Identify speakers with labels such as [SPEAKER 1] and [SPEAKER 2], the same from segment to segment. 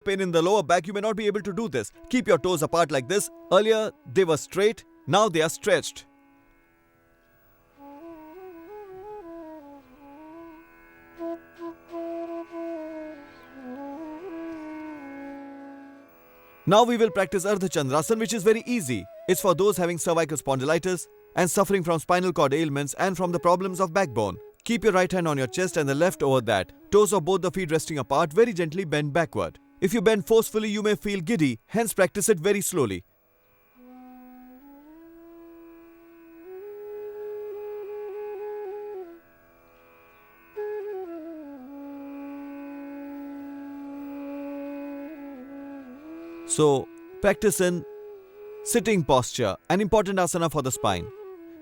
[SPEAKER 1] pain in the lower back, you may not be able to do this. Keep your toes apart like this. Earlier, they were straight. Now they are stretched. Now we will practice Ardha Chandrasana, which is very easy. It's for those having cervical spondylitis and suffering from spinal cord ailments and from the problems of backbone. Keep your right hand on your chest and the left over that. Toes of both the feet resting apart, very gently bend backward. If you bend forcefully, you may feel giddy, hence practice it very slowly. So, practice in sitting posture, an important asana for the spine.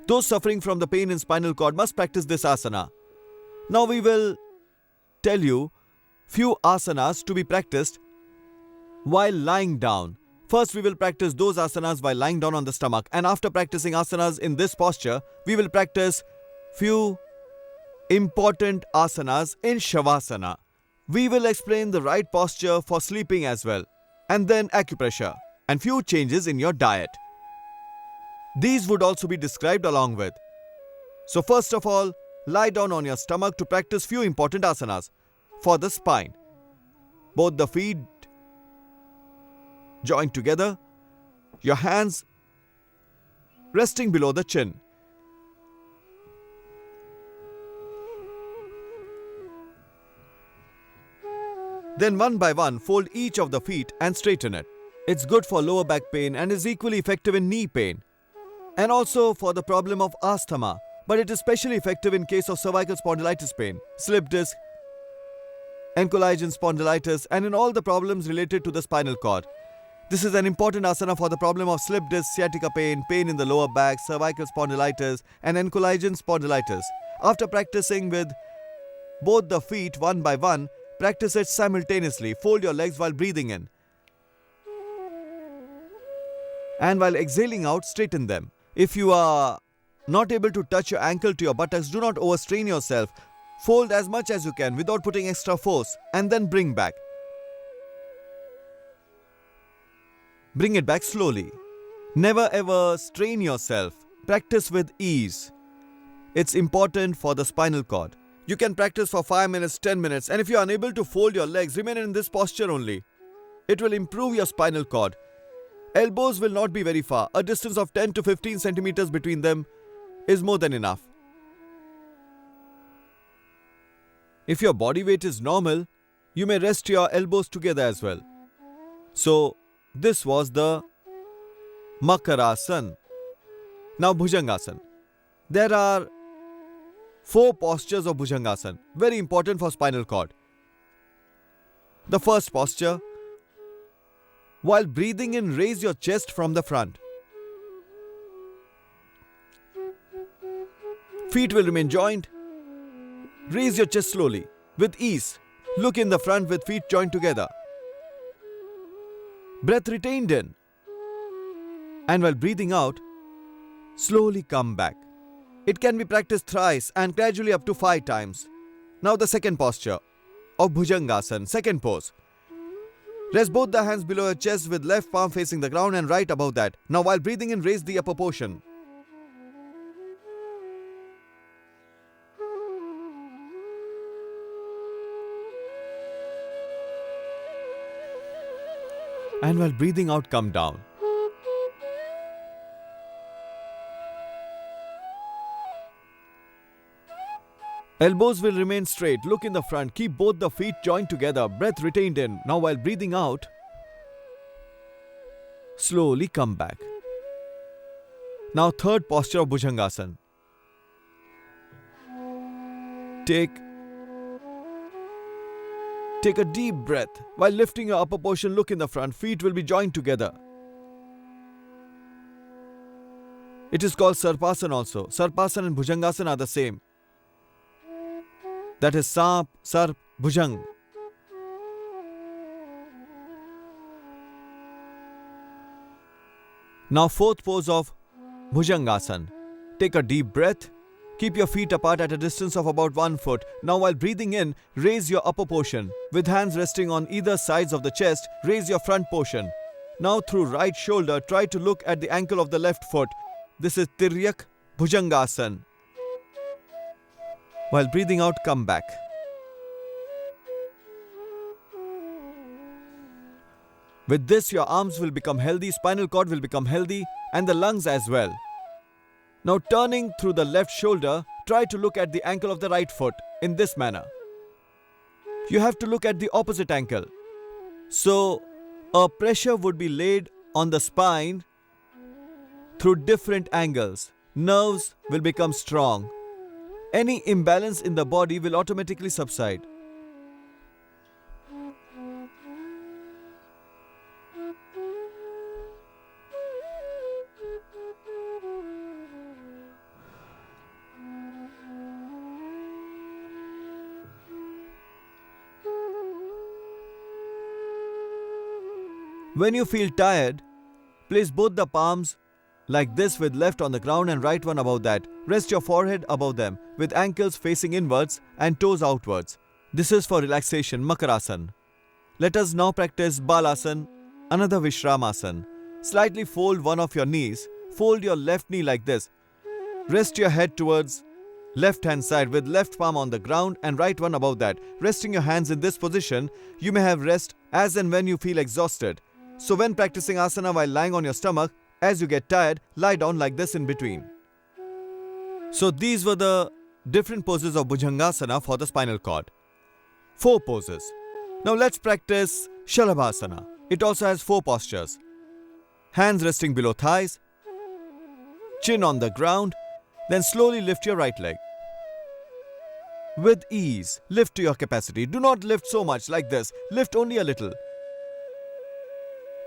[SPEAKER 1] Those suffering from the pain in spinal cord must practice this asana. Now we will tell you few asanas to be practiced while lying down. First we will practice those asanas while lying down on the stomach, and after practicing asanas in this posture, we will practice few important asanas in Shavasana. We will explain the right posture for sleeping as well, and then acupressure and few changes in your diet. These would also be described along with. So first of all, lie down on your stomach to practice few important asanas for the spine. Both the feet joined together, your hands resting below the chin. Then one by one, fold each of the feet and straighten it. It's good for lower back pain and is equally effective in knee pain, and also for the problem of asthma, but it is especially effective in case of cervical spondylitis pain, slip disc, ankylosing spondylitis, and in all the problems related to the spinal cord. This is an important asana for the problem of slip disc, sciatica pain, pain in the lower back, cervical spondylitis, and ankylosing spondylitis. After practicing with both the feet one by one, practice it simultaneously. Fold your legs while breathing in, and while exhaling out, straighten them. If you are not able to touch your ankle to your buttocks, do not overstrain yourself. Fold as much as you can without putting extra force, and then bring back. Bring it back slowly. Never ever strain yourself. Practice with ease. It's important for the spinal cord. You can practice for 5 minutes, 10 minutes, and if you are unable to fold your legs, remain in this posture only. It will improve your spinal cord. Elbows will not be very far. A distance of 10 to 15 centimeters between them is more than enough. If your body weight is normal, you may rest your elbows together as well. So, this was the Makarasana. Now Bhujangasana. There are 4 postures of Bhujangasana, very important for spinal cord. The first posture, while breathing in, raise your chest from the front. Feet will remain joined. Raise your chest slowly, with ease. Look in the front with feet joined together. Breath retained in. And while breathing out, slowly come back. It can be practiced thrice and gradually up to 5 times. Now the second posture of Bhujangasana, second pose. Rest both the hands below your chest with left palm facing the ground and right above that. Now while breathing in, raise the upper portion. And while breathing out, come down. Elbows will remain straight. Look in the front. Keep both the feet joined together. Breath retained in. Now while breathing out, slowly come back. Now third posture of Bhujangasana. Take a deep breath. While lifting your upper portion, look in the front. Feet will be joined together. It is called Sarpasana also. Sarpasana and Bhujangasana are the same. That is Sarp, Sarp, Bhujang. Now fourth pose of Bhujangasana. Take a deep breath. Keep your feet apart at a distance of about 1 foot. Now while breathing in, raise your upper portion. With hands resting on either sides of the chest, raise your front portion. Now through right shoulder, try to look at the ankle of the left foot. This is Tiryak Bhujangasana. While breathing out, come back. With this, your arms will become healthy, spinal cord will become healthy, and the lungs as well. Now turning through the left shoulder, try to look at the ankle of the right foot in this manner. You have to look at the opposite ankle. So, a pressure would be laid on the spine through different angles. Nerves will become strong. Any imbalance in the body will automatically subside. When you feel tired, place both the palms like this with left on the ground and right one above that. Rest your forehead above them with ankles facing inwards and toes outwards. This is for relaxation, Makarasana. Let us now practice Balasana, another Vishramasana. Slightly fold one of your knees. Fold your left knee like this. Rest your head towards left hand side with left palm on the ground and right one above that. Resting your hands in this position, you may have rest as and when you feel exhausted. So when practicing asana while lying on your stomach, as you get tired, lie down like this in between. So these were the different poses of Bhujangasana for the spinal cord. 4 poses. Now let's practice Shalabhasana. It also has 4 postures. Hands resting below thighs, chin on the ground, then slowly lift your right leg. With ease, lift to your capacity. Do not lift so much like this. Lift only a little.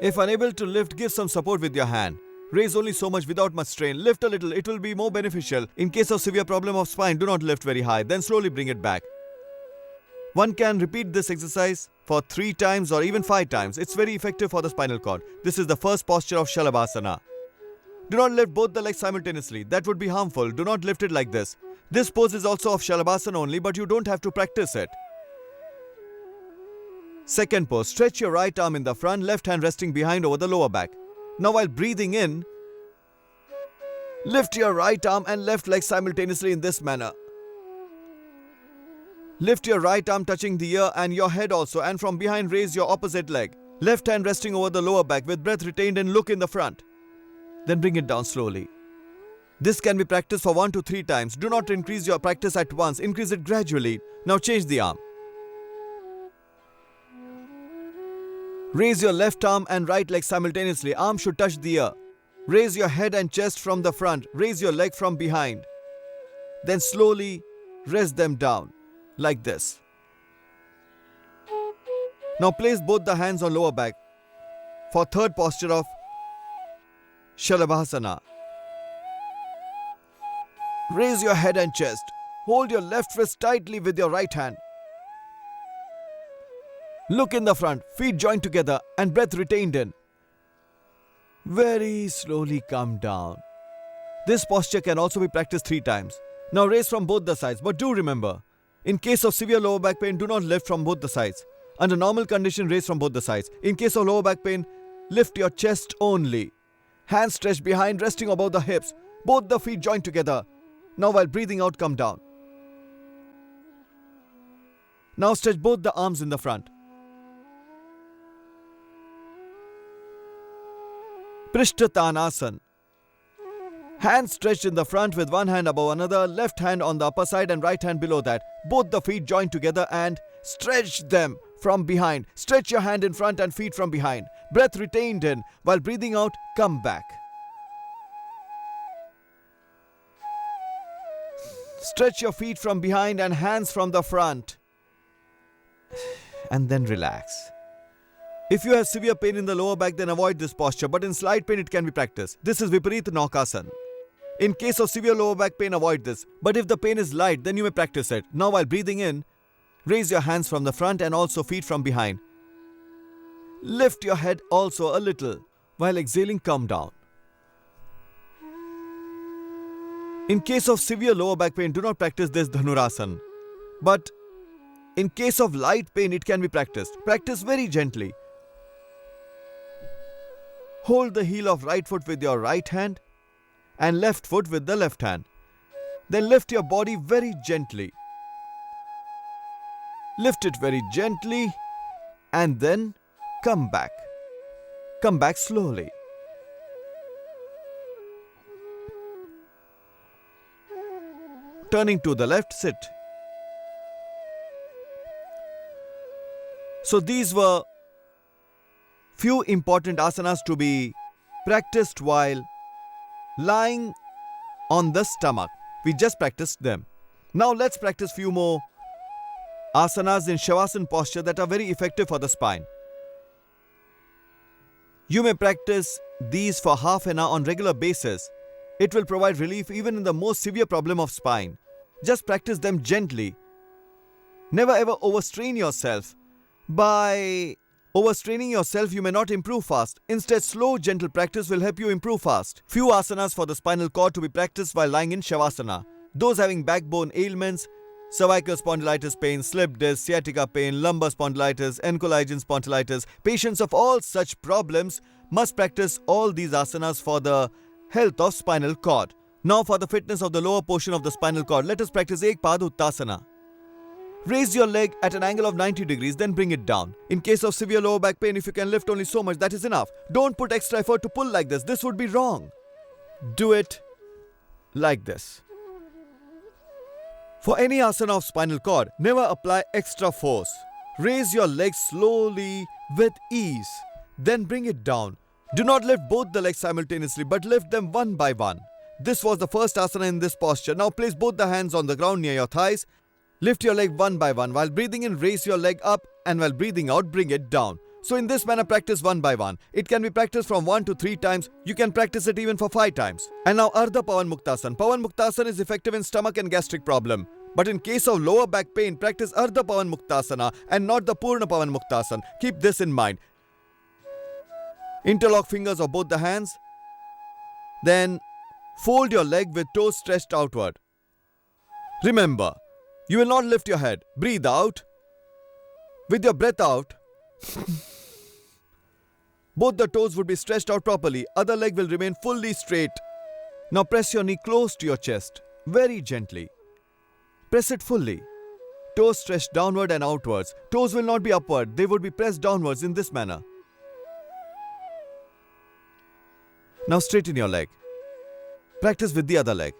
[SPEAKER 1] If unable to lift, give some support with your hand. Raise only so much without much strain. Lift a little, it will be more beneficial. In case of severe problem of spine, do not lift very high, then slowly bring it back. One can repeat this exercise for 3 times or even 5 times. It's very effective for the spinal cord. This is the first posture of Shalabhasana. Do not lift both the legs simultaneously. That would be harmful. Do not lift it like this. This pose is also of Shalabhasana only, but you don't have to practice it. Second pose, stretch your right arm in the front, left hand resting behind over the lower back. Now while breathing in, lift your right arm and left leg simultaneously in this manner. Lift your right arm touching the ear and your head also, and from behind raise your opposite leg. Left hand resting over the lower back with breath retained and look in the front. Then bring it down slowly. This can be practiced for 1 to 3 times. Do not increase your practice at once, increase it gradually. Now change the arm. Raise your left arm and right leg simultaneously. Arm should touch the ear. Raise your head and chest from the front. Raise your leg from behind. Then slowly rest them down, like this. Now place both the hands on lower back for third posture of Shalabhasana. Raise your head and chest. Hold your left wrist tightly with your right hand. Look in the front, feet joined together and breath retained in. Very slowly come down. This posture can also be practiced 3 times. Now raise from both the sides, but do remember, in case of severe lower back pain, do not lift from both the sides. Under normal condition, raise from both the sides. In case of lower back pain, lift your chest only. Hands stretched behind, resting above the hips. Both the feet joined together. Now while breathing out, come down. Now stretch both the arms in the front. Prishtatanasana. Hands stretched in the front with one hand above another, left hand on the upper side and right hand below that. Both the feet joined together and stretch them from behind. Stretch your hand in front and feet from behind. Breath retained in. While breathing out, come back. Stretch your feet from behind and hands from the front. And then relax. If you have severe pain in the lower back, then avoid this posture, but in slight pain it can be practiced. This is Viparita Naukasana. In case of severe lower back pain, avoid this. But if the pain is light, then you may practice it. Now while breathing in, raise your hands from the front and also feet from behind. Lift your head also a little. While exhaling, come down. In case of severe lower back pain, do not practice this Dhanurasana. But in case of light pain, it can be practiced. Practice very gently. Hold the heel of right foot with your right hand and left foot with the left hand. Then lift your body very gently. Lift it very gently and then come back. Come back slowly. Turning to the left, sit. So these were few important asanas to be practiced while lying on the stomach. We just practiced them. Now let's practice few more asanas in Shavasana posture that are very effective for the spine. You may practice these for half an hour on regular basis. It will provide relief even in the most severe problem of spine. Just practice them gently. Never ever overstrain yourself. By overstraining yourself, you may not improve fast. Instead, slow, gentle practice will help you improve fast. Few asanas for the spinal cord to be practiced while lying in Shavasana. Those having backbone ailments, cervical spondylitis pain, slip disc, sciatica pain, lumbar spondylitis, ankylosing spondylitis, patients of all such problems must practice all these asanas for the health of spinal cord. Now for the fitness of the lower portion of the spinal cord, let us practice Ekpad Uttasana. Raise your leg at an angle of 90 degrees, then bring it down. In case of severe lower back pain, if you can lift only so much, that is enough. Don't put extra effort to pull like this. This would be wrong. Do it like this. For any asana of spinal cord, never apply extra force. Raise your legs slowly with ease, then bring it down. Do not lift both the legs simultaneously, but lift them one by one. This was the first asana in this posture. Now place both the hands on the ground near your thighs. Lift your leg one by one. While breathing in, raise your leg up, and while breathing out, bring it down. So in this manner, practice one by one. It can be practiced from 1 to 3 times. You can practice it even for 5 times. And now Ardha Pavan Muktasana. Pavan Muktasana is effective in stomach and gastric problem. But in case of lower back pain, practice Ardha Pavan Muktasana and not the Purna Pavan Muktasana. Keep this in mind. Interlock fingers of both the hands. Then fold your leg with toes stretched outward. Remember, you will not lift your head. Breathe out. With your breath out, both the toes would be stretched out properly. Other leg will remain fully straight. Now press your knee close to your chest. Very gently. Press it fully. Toes stretched downward and outwards. Toes will not be upward. They would be pressed downwards in this manner. Now straighten your leg. Practice with the other leg.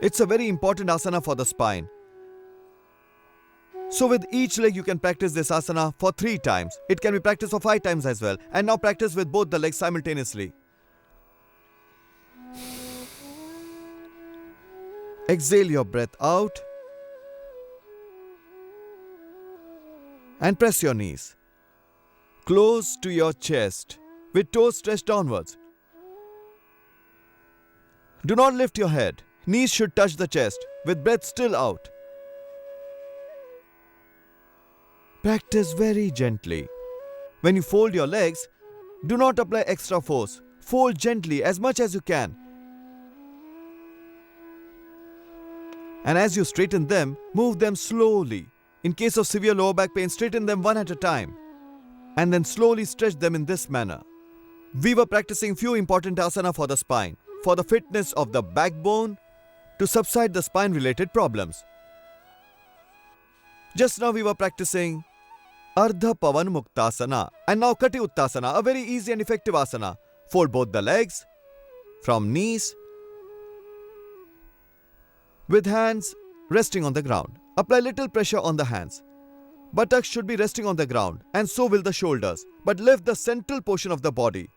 [SPEAKER 1] It's a very important asana for the spine. So with each leg you can practice this asana for 3 times. It can be practiced for 5 times as well. And now practice with both the legs simultaneously. Exhale your breath out. And press your knees close to your chest with toes stretched downwards. Do not lift your head. Knees should touch the chest with breath still out. Practice very gently. When you fold your legs, do not apply extra force. Fold gently as much as you can. And as you straighten them, move them slowly. In case of severe lower back pain, straighten them one at a time. And then slowly stretch them in this manner. We were practicing few important asana for the spine, for the fitness of the backbone, to subside the spine related problems. Just now we were practicing Ardha Pavan Muktasana and now Kati Uttasana, a very easy and effective asana. Fold both the legs from knees with hands resting on the ground. Apply little pressure on the hands. Buttocks should be resting on the ground and so will the shoulders, but lift the central portion of the body.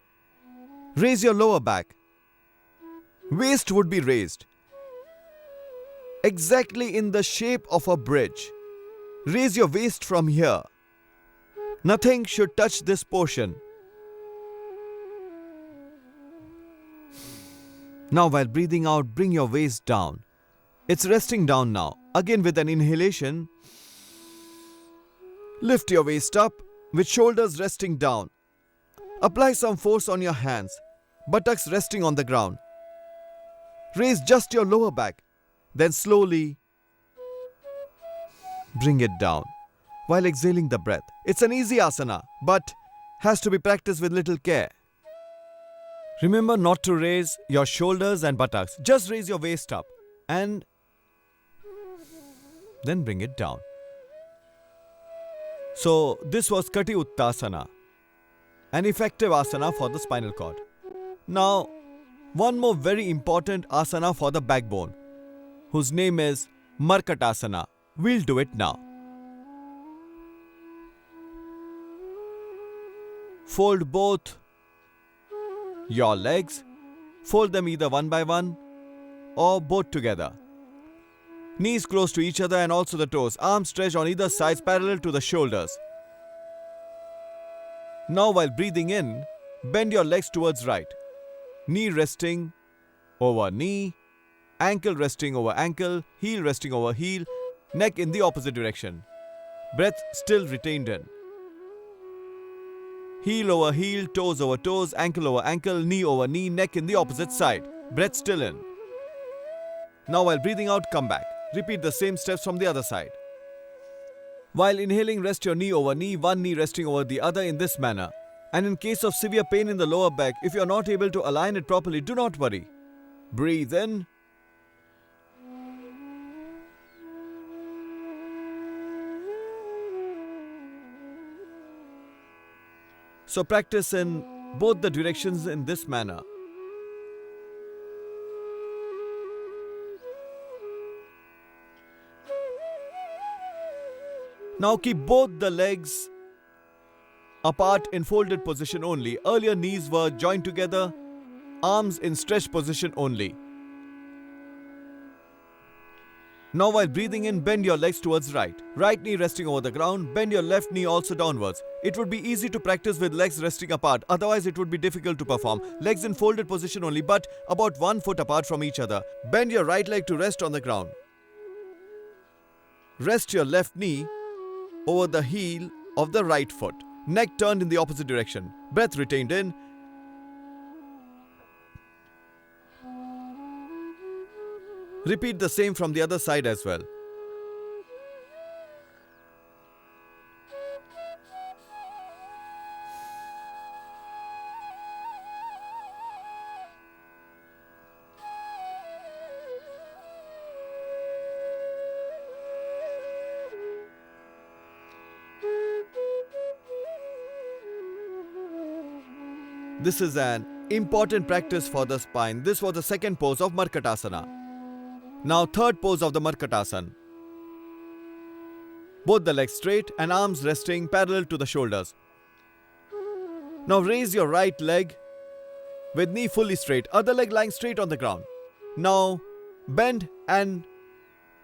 [SPEAKER 1] Raise your lower back. Waist would be raised exactly in the shape of a bridge. Raise your waist from here. Nothing should touch this portion. Now while breathing out, bring your waist down. It's resting down now. Again with an inhalation, lift your waist up with shoulders resting down. Apply some force on your hands, buttocks resting on the ground. Raise just your lower back, then slowly bring it down while exhaling the breath. It's an easy asana, but has to be practiced with little care. Remember not to raise your shoulders and buttocks. Just raise your waist up and then bring it down. So this was Kati Uttasana, an effective asana for the spinal cord. Now, one more very important asana for the backbone, whose name is Markatasana. We'll do it now. Fold both your legs. Fold them either one by one or both together. Knees close to each other and also the toes. Arms stretched on either sides parallel to the shoulders. Now while breathing in, bend your legs towards right. Knee resting over knee, ankle resting over ankle, heel resting over heel, neck in the opposite direction. Breath still retained in. Heel over heel, toes over toes, ankle over ankle, knee over knee, neck in the opposite side. Breath still in. Now while breathing out, come back. Repeat the same steps from the other side. While inhaling, rest your knee over knee, one knee resting over the other in this manner. And in case of severe pain in the lower back, if you are not able to align it properly, do not worry. Breathe in. So practice in both the directions in this manner. Now keep both the legs apart in folded position only. Earlier knees were joined together, arms in stretched position only. Now while breathing in, bend your legs towards right. Right knee resting over the ground, bend your left knee also downwards. It would be easy to practice with legs resting apart, otherwise it would be difficult to perform. Legs in folded position only, but about 1 foot apart from each other. Bend your right leg to rest on the ground. Rest your left knee over the heel of the right foot. Neck turned in the opposite direction. Breath retained in. Repeat the same from the other side as well. This is an important practice for the spine. This was the second pose of Markatasana. Now third pose of the Markatasana. Both the legs straight and arms resting parallel to the shoulders. Now raise your right leg with knee fully straight, other leg lying straight on the ground. Now bend and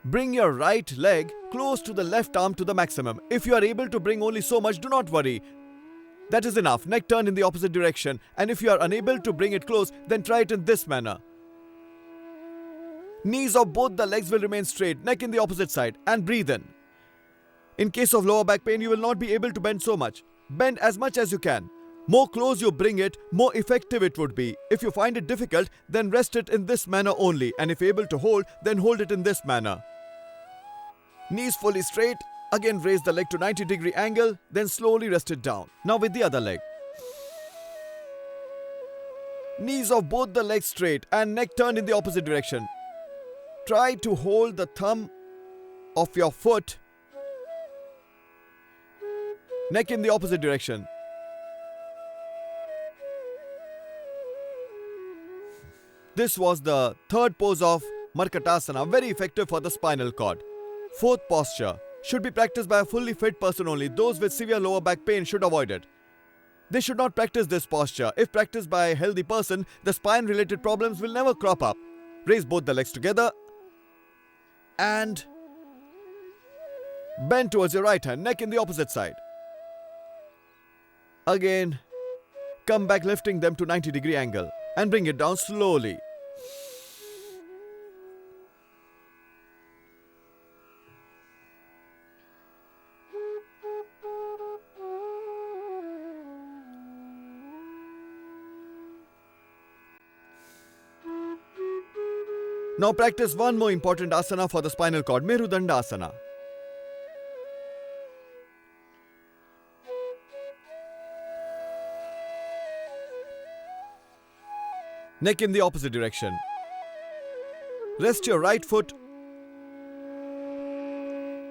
[SPEAKER 1] bring your right leg close to the left arm to the maximum. If you are able to bring only so much, do not worry. That is enough. Neck turned in the opposite direction. And if you are unable to bring it close, then try it in this manner. Knees of both the legs will remain straight, neck in the opposite side, and breathe in. In case of lower back pain, you will not be able to bend so much. Bend as much as you can. More close you bring it, more effective it would be. If you find it difficult, then rest it in this manner only. And if able to hold, then hold it in this manner. Knees fully straight. Again raise the leg to 90-degree angle, then slowly rest it down. Now with the other leg. Knees of both the legs straight and neck turned in the opposite direction. Try to hold the thumb of your foot, neck in the opposite direction. This was the third pose of Markatasana, very effective for the spinal cord. Fourth posture should be practiced by a fully fit person only. Those with severe lower back pain should avoid it. They should not practice this posture. If practiced by a healthy person, the spine-related problems will never crop up. Raise both the legs together and bend towards your right hand, neck in the opposite side. Again, come back lifting them to 90-degree angle and bring it down slowly. Now practice one more important asana for the spinal cord, Merudanda Asana. Neck in the opposite direction. Rest your right foot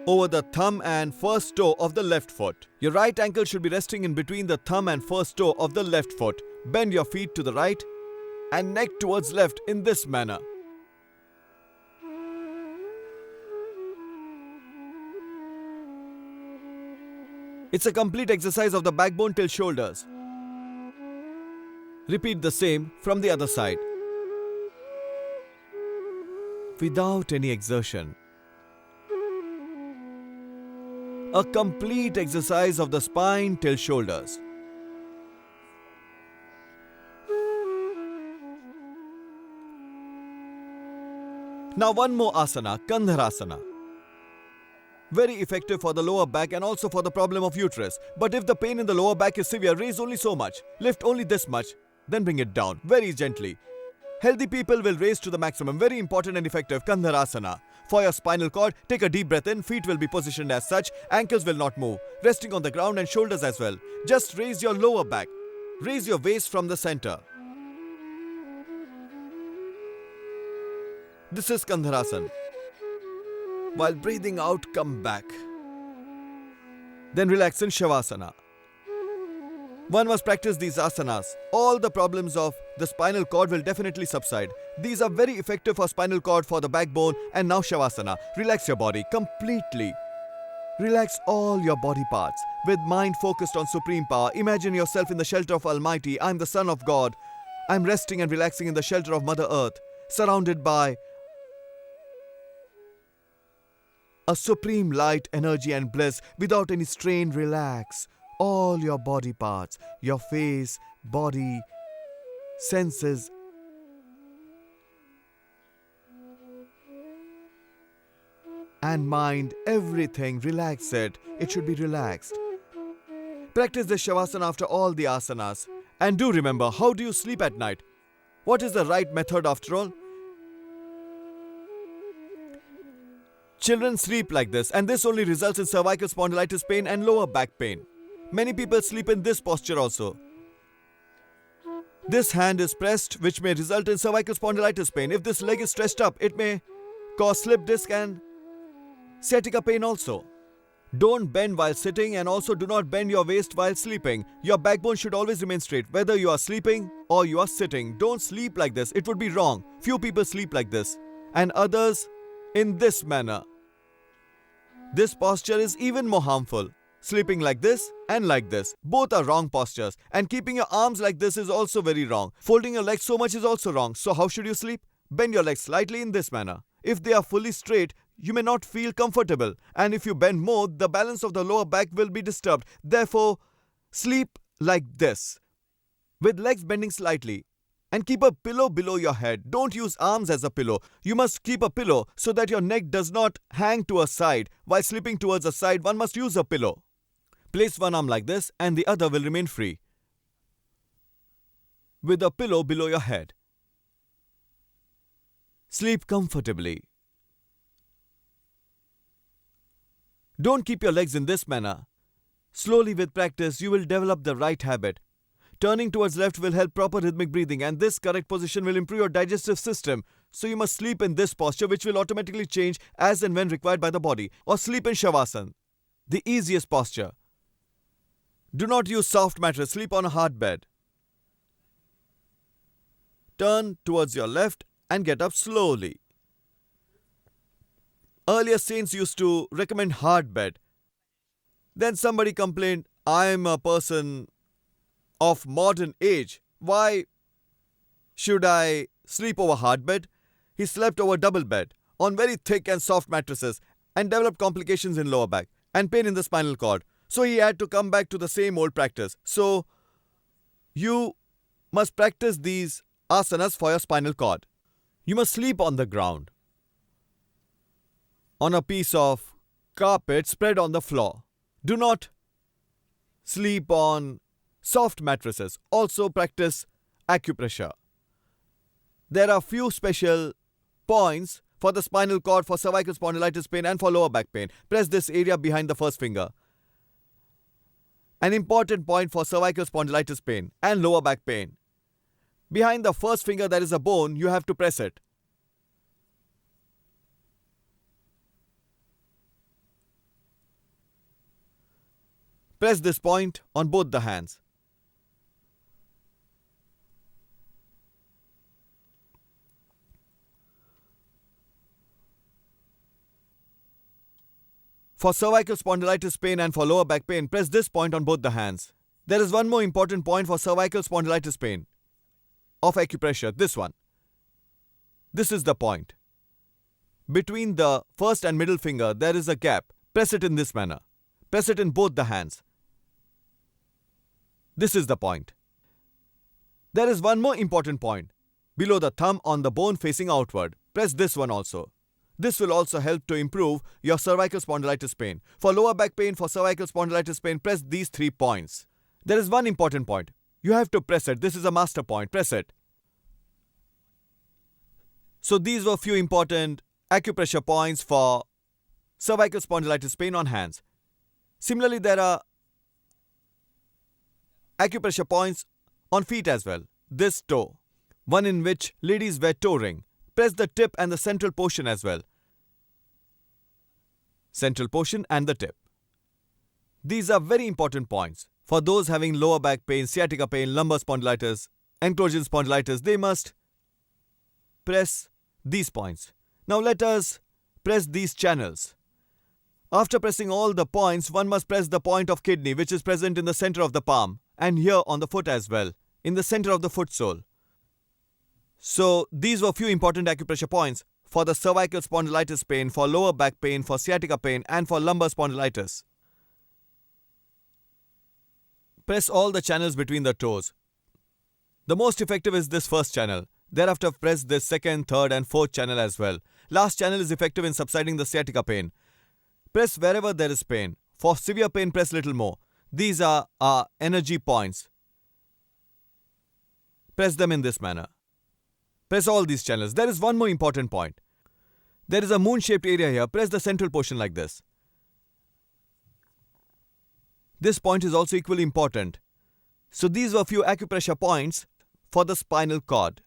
[SPEAKER 1] over the thumb and first toe of the left foot. Your right ankle should be resting in between the thumb and first toe of the left foot. Bend your feet to the right and neck towards left in this manner. It's a complete exercise of the backbone till shoulders. Repeat the same from the other side. Without any exertion. A complete exercise of the spine till shoulders. Now one more asana, Kandharasana. Very effective for the lower back and also for the problem of uterus. But if the pain in the lower back is severe, raise only so much. Lift only this much. Then bring it down very gently. Healthy people will raise to the maximum. Very important and effective Kandharasana. For your spinal cord, take a deep breath in. Feet will be positioned as such. Ankles will not move. Resting on the ground and shoulders as well. Just raise your lower back. Raise your waist from the center. This is Kandharasana. While breathing out, come back. Then relax in Shavasana. One must practice these asanas. All the problems of the spinal cord will definitely subside. These are very effective for spinal cord, for the backbone, and now Shavasana. Relax your body completely. Relax all your body parts. With mind focused on supreme power, imagine yourself in the shelter of Almighty. I am the Son of God. I am resting and relaxing in the shelter of Mother Earth, surrounded by a supreme light, energy and bliss. Without any strain, relax all your body parts, your face, body, senses. And mind, everything, relax it. It should be relaxed. Practice the Shavasana after all the asanas. And do remember, how do you sleep at night? What is the right method after all? Children sleep like this, and this only results in cervical spondylitis pain and lower back pain. Many people sleep in this posture also. This hand is pressed, which may result in cervical spondylitis pain. If this leg is stretched up, it may cause slip disc and sciatica pain also. Don't bend while sitting, and also do not bend your waist while sleeping. Your backbone should always remain straight, whether you are sleeping or you are sitting. Don't sleep like this. It would be wrong. Few people sleep like this, and others in this manner. This posture is even more harmful. Sleeping like this and like this. Both are wrong postures. And keeping your arms like this is also very wrong. Folding your legs so much is also wrong. So how should you sleep? Bend your legs slightly in this manner. If they are fully straight, you may not feel comfortable. And if you bend more, the balance of the lower back will be disturbed. Therefore, sleep like this, with legs bending slightly. And keep a pillow below your head. Don't use arms as a pillow. You must keep a pillow so that your neck does not hang to a side. While sleeping towards a side, one must use a pillow. Place one arm like this and the other will remain free, with a pillow below your head. Sleep comfortably. Don't keep your legs in this manner. Slowly with practice, you will develop the right habit. Turning towards left will help proper rhythmic breathing, and this correct position will improve your digestive system. So you must sleep in this posture, which will automatically change as and when required by the body. Or sleep in Shavasana, the easiest posture. Do not use soft mattress. Sleep on a hard bed. Turn towards your left and get up slowly. Earlier saints used to recommend hard bed. Then somebody complained, I am a person of modern age. Why should I sleep over hard bed? He slept over double bed on very thick and soft mattresses and developed complications in lower back and pain in the spinal cord. So he had to come back to the same old practice. So you must practice these asanas for your spinal cord. You must sleep on the ground, on a piece of carpet spread on the floor. Do not sleep on soft mattresses. Also practice acupressure. There are few special points for the spinal cord for cervical spondylitis pain and for lower back pain. Press this area behind the first finger. An important point for cervical spondylitis pain and lower back pain. Behind the first finger there is a bone, you have to press it. Press this point on both the hands. For cervical spondylitis pain and for lower back pain, press this point on both the hands. There is one more important point for cervical spondylitis pain of acupressure, this one. This is the point. Between the first and middle finger, there is a gap. Press it in this manner. Press it in both the hands. This is the point. There is one more important point. Below the thumb on the bone facing outward. Press this one also. This will also help to improve your cervical spondylitis pain. For lower back pain, for cervical spondylitis pain, press these 3 points. There is one important point. You have to press it. This is a master point. Press it. So these were few important acupressure points for cervical spondylitis pain on hands. Similarly, there are acupressure points on feet as well. This toe, one in which ladies wear toe ring. Press the tip and the central portion as well. Central portion and the tip. These are very important points. For those having lower back pain, sciatica pain, lumbar spondylitis, ankylosing spondylitis, they must press these points. Now let us press these channels. After pressing all the points, one must press the point of kidney, which is present in the center of the palm and here on the foot as well, in the center of the foot sole. So these were few important acupressure points for the cervical spondylitis pain, for lower back pain, for sciatica pain and for lumbar spondylitis. Press all the channels between the toes. The most effective is this first channel. Thereafter press this second, third and fourth channel as well. Last channel is effective in subsiding the sciatica pain. Press wherever there is pain. For severe pain, press little more. These are our energy points. Press them in this manner. Press all these channels. There is one more important point. There is a moon-shaped area here. Press the central portion like this. This point is also equally important. So these were few acupressure points for the spinal cord.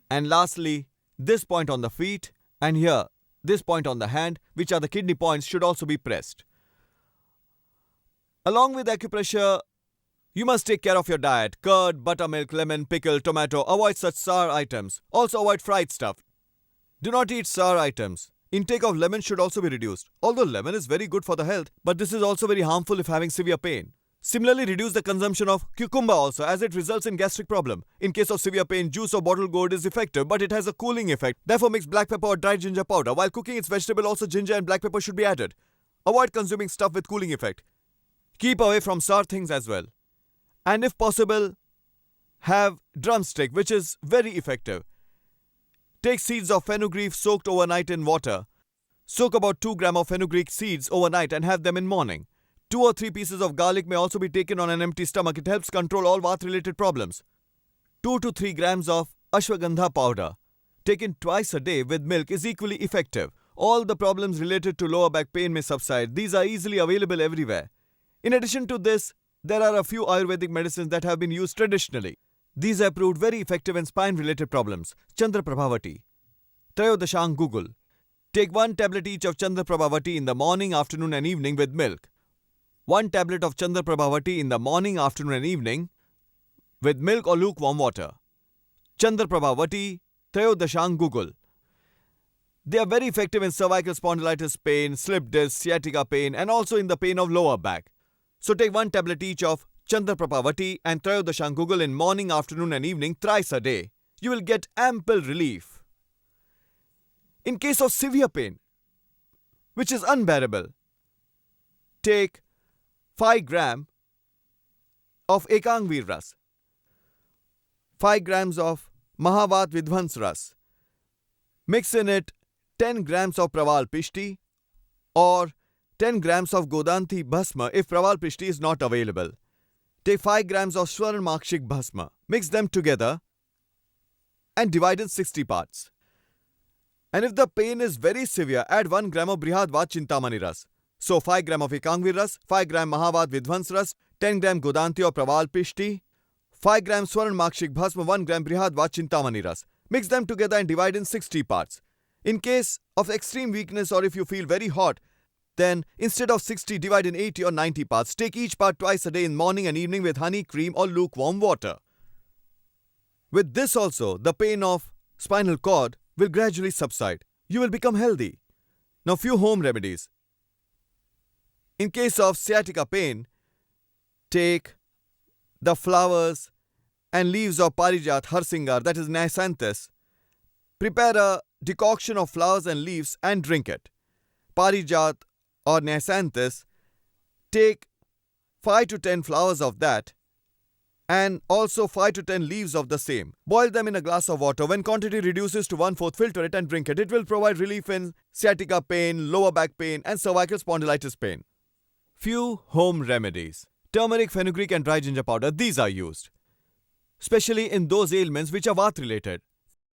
[SPEAKER 1] And lastly, this point on the feet and here, this point on the hand, which are the kidney points, should also be pressed. Along with acupressure, you must take care of your diet. Curd, buttermilk, lemon, pickle, tomato. Avoid such sour items. Also avoid fried stuff. Do not eat sour items. Intake of lemon should also be reduced. Although lemon is very good for the health, but this is also very harmful if having severe pain. Similarly, reduce the consumption of cucumber also, as it results in gastric problem. In case of severe pain, juice or bottled gourd is effective, but it has a cooling effect. Therefore, mix black pepper or dried ginger powder. While cooking its vegetable, also ginger and black pepper should be added. Avoid consuming stuff with cooling effect. Keep away from sour things as well. And if possible, have drumstick, which is very effective. Take seeds of fenugreek soaked overnight in water. Soak about 2 grams of fenugreek seeds overnight and have them in morning. 2 or 3 pieces of garlic may also be taken on an empty stomach. It helps control all Vata-related problems. 2 to 3 grams of ashwagandha powder, taken twice a day with milk, is equally effective. All the problems related to lower back pain may subside. These are easily available everywhere. In addition to this, there are a few Ayurvedic medicines that have been used traditionally. These have proved very effective in spine-related problems. Chandra Prabhavati. Trayodashang Gugul. Take 1 tablet each of Chandra Prabhavati in the morning, afternoon and evening with milk. 1 tablet of Chandra Prabhavati in the morning, afternoon and evening with milk or lukewarm water. Chandra Prabhavati, Trayodashang Gugul. They are very effective in cervical spondylitis pain, slip disc, sciatica pain and also in the pain of lower back. So take 1 tablet each of Chandra Prabhavati and Trayodashang Gugul in morning, afternoon and evening thrice a day. You will get ample relief. In case of severe pain, which is unbearable, take 5 grams of Ekangveer Ras, 5 grams of Mahavat Vidhvans Ras. Mix in it 10 grams of Praval Pishti or 10 grams of Godanthi Bhasma if Praval Pishti is not available. Take 5 grams of Swarnamakshik Bhasma. Mix them together and divide in 60 parts. And if the pain is very severe, add 1 gram of Brihadvat Chintamani Ras. So 5 gram of Ekangvir Ras, 5 gram Mahavad Vidhvans Ras, 10 gram Godanti or Praval Pishti, 5 gram Swarn Makshik Bhasma, 1 gram Brihadvat Chintamani Ras. Mix them together and divide in 60 parts. In case of extreme weakness or if you feel very hot, then instead of 60, divide in 80 or 90 parts. Take each part twice a day in morning and evening with honey, cream or lukewarm water. With this also, the pain of spinal cord will gradually subside. You will become healthy. Now few home remedies. In case of sciatica pain, take the flowers and leaves of Parijat Harsingar, that is Naisanthus. Prepare a decoction of flowers and leaves and drink it. Parijat or Naisanthus, take 5 to 10 flowers of that and also 5 to 10 leaves of the same. Boil them in a glass of water. When quantity reduces to 1/4, filter it and drink it. It will provide relief in sciatica pain, lower back pain and cervical spondylitis pain. Few home remedies. Turmeric, fenugreek and dry ginger powder, these are used, especially in those ailments which are Vata related.